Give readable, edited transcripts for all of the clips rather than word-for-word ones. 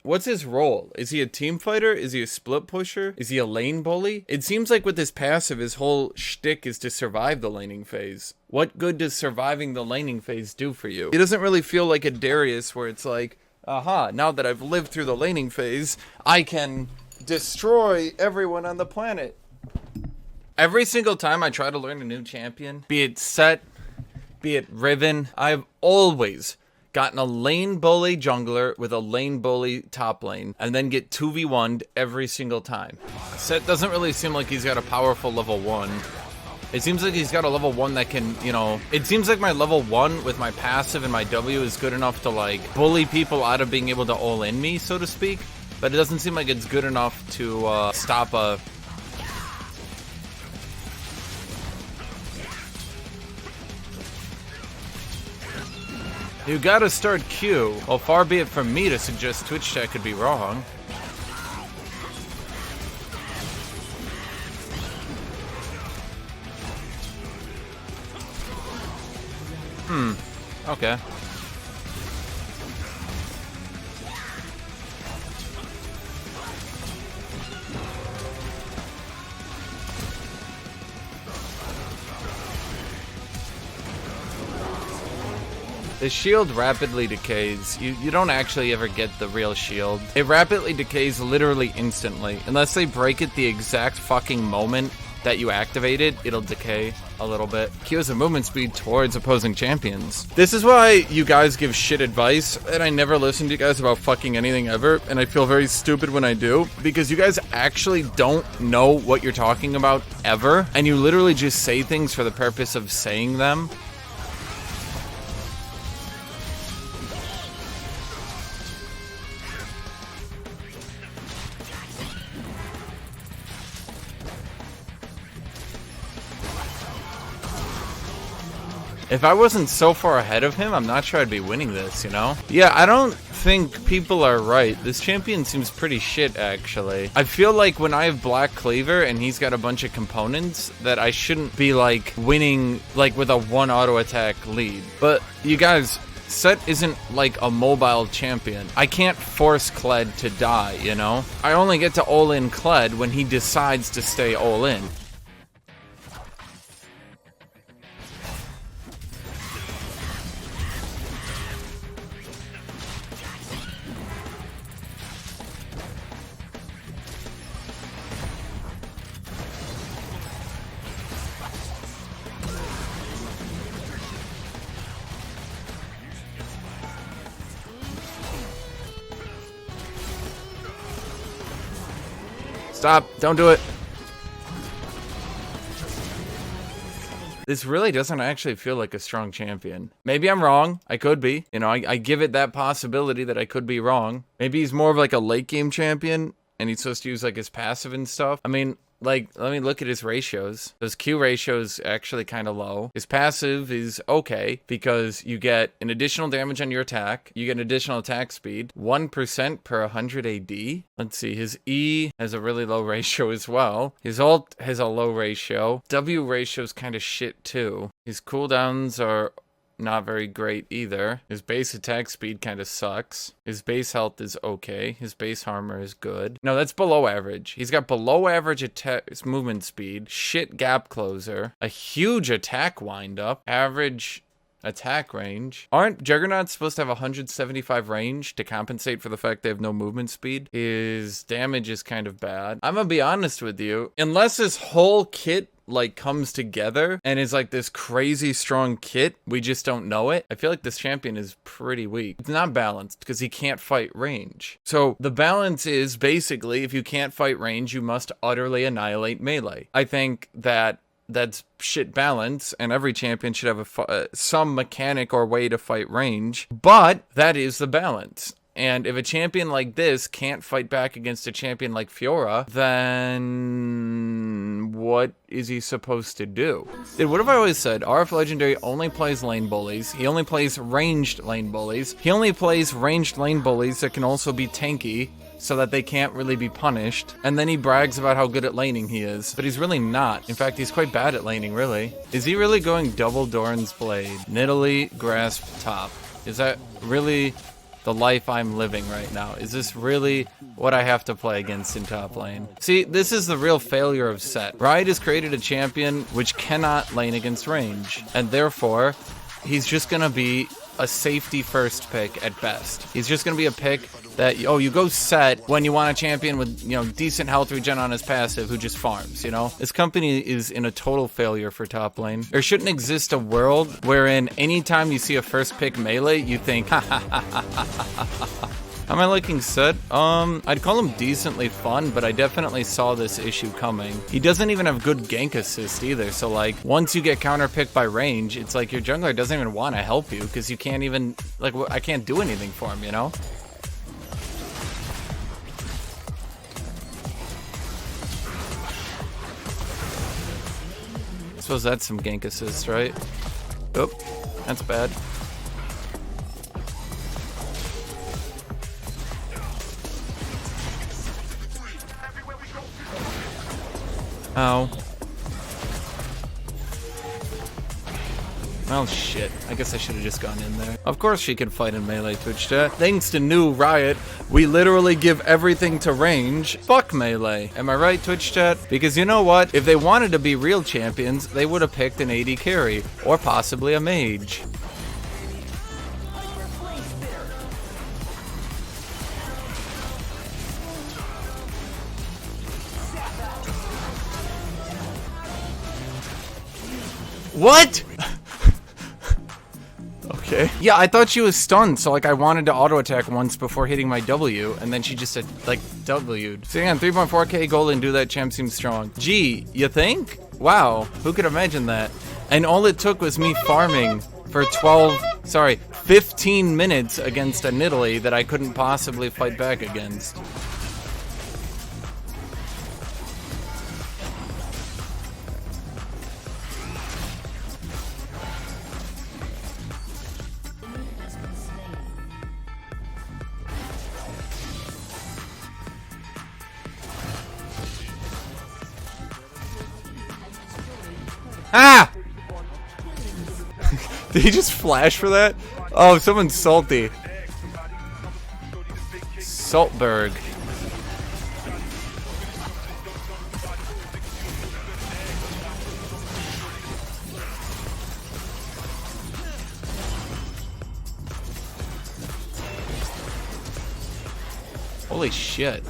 what's his role? Is he a team fighter? Is he a split pusher? Is he a lane bully? It seems like with this passive, his whole shtick is to survive the laning phase. What good does surviving the laning phase do for you? He doesn't really feel like a Darius where it's like, aha, now that I've lived through the laning phase, I can destroy everyone on the planet. Every single time I try to learn a new champion, be it SETT, be it Riven, I've always gotten a lane bully jungler with a lane bully top lane, and then get 2v1'd every single time. SETT doesn't really seem like he's got a powerful level 1. It seems like he's got a level 1 that can, you know, it seems like my level 1 with my passive and my W is good enough to, like, bully people out of being able to all-in me, so to speak, but it doesn't seem like it's good enough to stop a... You gotta start Q. Well, far be it from me to suggest Twitch chat could be wrong. Okay. The shield rapidly decays. You don't actually ever get the real shield. It rapidly decays literally instantly. Unless they break it the exact fucking moment that you activate it, it'll decay a little bit. Q has a movement speed towards opposing champions. This is why you guys give shit advice, and I never listen to you guys about fucking anything ever, and I feel very stupid when I do, because you guys actually don't know what you're talking about ever, and you literally just say things for the purpose of saying them. If I wasn't so far ahead of him, I'm not sure I'd be winning this, you know? Yeah, I don't think people are right. This champion seems pretty shit, actually. I feel like when I have Black Cleaver and he's got a bunch of components, that I shouldn't be, like, winning, like, with a 1 auto attack lead. But, you guys, SETT isn't, like, a mobile champion. I can't force Kled to die, you know? I only get to all-in Kled when he decides to stay all-in. Stop. Don't do it. This really doesn't actually feel like a strong champion. Maybe I'm wrong. I could be. You know, I give it that possibility that I could be wrong. Maybe he's more of like a late game champion and he's supposed to use like his passive and stuff. I mean, like, let me look at his ratios. His Q ratio is actually kind of low. His passive is okay because you get an additional damage on your attack. You get an additional attack speed. 1% per 100 AD. Let's see. His E has a really low ratio as well. His ult has a low ratio. W ratio is kind of shit too. His cooldowns are not very great either. His base attack speed kind of sucks. His base health is okay. His base armor is good. No, that's below average. He's got below average movement speed, shit gap closer, a huge attack windup, average attack range. Aren't Juggernauts supposed to have 175 range to compensate for the fact they have no movement speed? His damage is kind of bad. I'm gonna be honest with you. Unless his whole kit like comes together and is like this crazy strong kit, we just don't know it. I feel like this champion is pretty weak. It's not balanced because he can't fight range. So the balance is basically if you can't fight range, you must utterly annihilate melee. I think that that's shit balance, and every champion should have some mechanic or way to fight range, but that is the balance. And if a champion like this can't fight back against a champion like Fiora, then what is he supposed to do? Dude, what have I always said? RF Legendary only plays lane bullies. He only plays ranged lane bullies. He only plays ranged lane bullies that can also be tanky, so that they can't really be punished. And then he brags about how good at laning he is, but he's really not. In fact, he's quite bad at laning, really. Is he really going double Doran's Blade? Nidalee, Grasp, top. Is that really the life I'm living right now? Is this really what I have to play against in top lane? See, this is the real failure of SETT. Riot has created a champion which cannot lane against range, and therefore, he's just gonna be a safety first pick at best. He's just gonna be a pick that, oh, you go SETT when you want a champion with, you know, decent health regen on his passive who just farms, you know? This company is in a total failure for top lane. There shouldn't exist a world wherein anytime you see a first pick melee, you think, ha ha ha ha ha ha ha. How am I liking SETT? I'd call him decently fun, but I definitely saw this issue coming. He doesn't even have good gank assist either, so like, once you get counterpicked by range, it's like your jungler doesn't even want to help you, because you can't even, like, I can't do anything for him, you know? I suppose that's some gank assist, right? Oh, that's bad. Oh. Oh shit, I guess I should have just gone in there. Of course she could fight in melee, Twitch chat. Thanks to new Riot, we literally give everything to range. Fuck melee. Am I right, Twitch chat? Because you know what? If they wanted to be real champions, they would have picked an AD carry, or possibly a mage. What? Okay. Yeah, I thought she was stunned, so like I wanted to auto attack once before hitting my W, and then she just said like W'd. Sitting on 3.4k gold and do that champ seems strong. Gee, you think? Wow, who could imagine that? And all it took was me farming for 15 minutes against a Nidalee that I couldn't possibly fight back against. Ah! Did he just flash for that? Oh, someone's salty. Saltberg. Holy shit.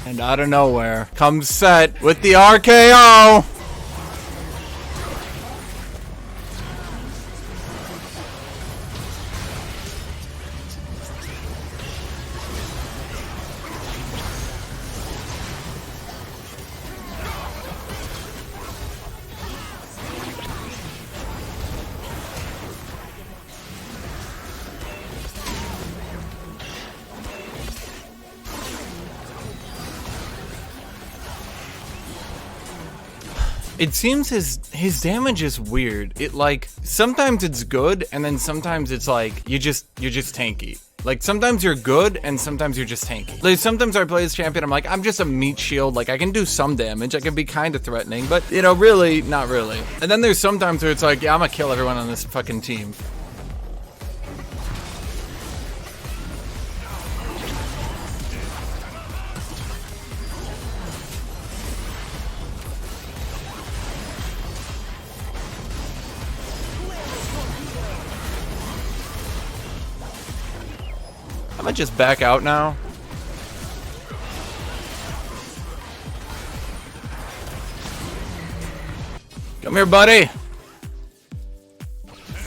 And out of nowhere comes SETT with the RKO. It seems his damage is weird. It like sometimes it's good and then sometimes it's like you're just tanky. Like sometimes you're good and sometimes you're just tanky. Like sometimes I play as champion, I'm like, I'm just a meat shield, like I can do some damage, I can be kind of threatening, but you know, really, not really. And then there's sometimes where it's like, yeah, I'm gonna kill everyone on this fucking team. I'm gonna just back out now. Come here, buddy.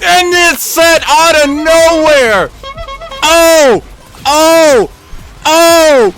And it's SETT out of nowhere. Oh! Oh! Oh!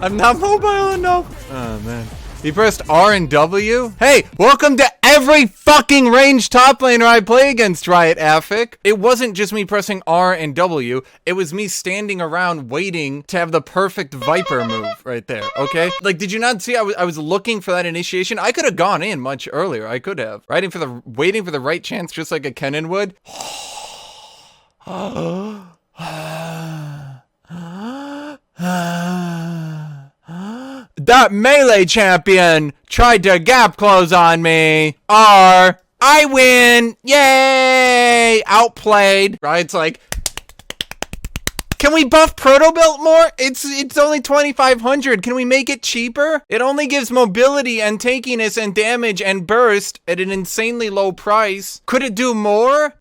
I'm not mobile enough. Oh, man. He pressed R and W? Hey, welcome to every fucking range top laner I play against, Riot Affik. It wasn't just me pressing R and W. It was me standing around waiting to have the perfect Viper move right there, okay? Like, did you not see I was looking for that initiation? I could have gone in much earlier. I could have. Waiting for the right chance, just like a Kennen would. That melee champion tried to gap close on me. I win. Yay. Outplayed. Riot's like, can we buff Proto Belt more? It's only 2,500. Can we make it cheaper? It only gives mobility and tankiness and damage and burst at an insanely low price. Could it do more?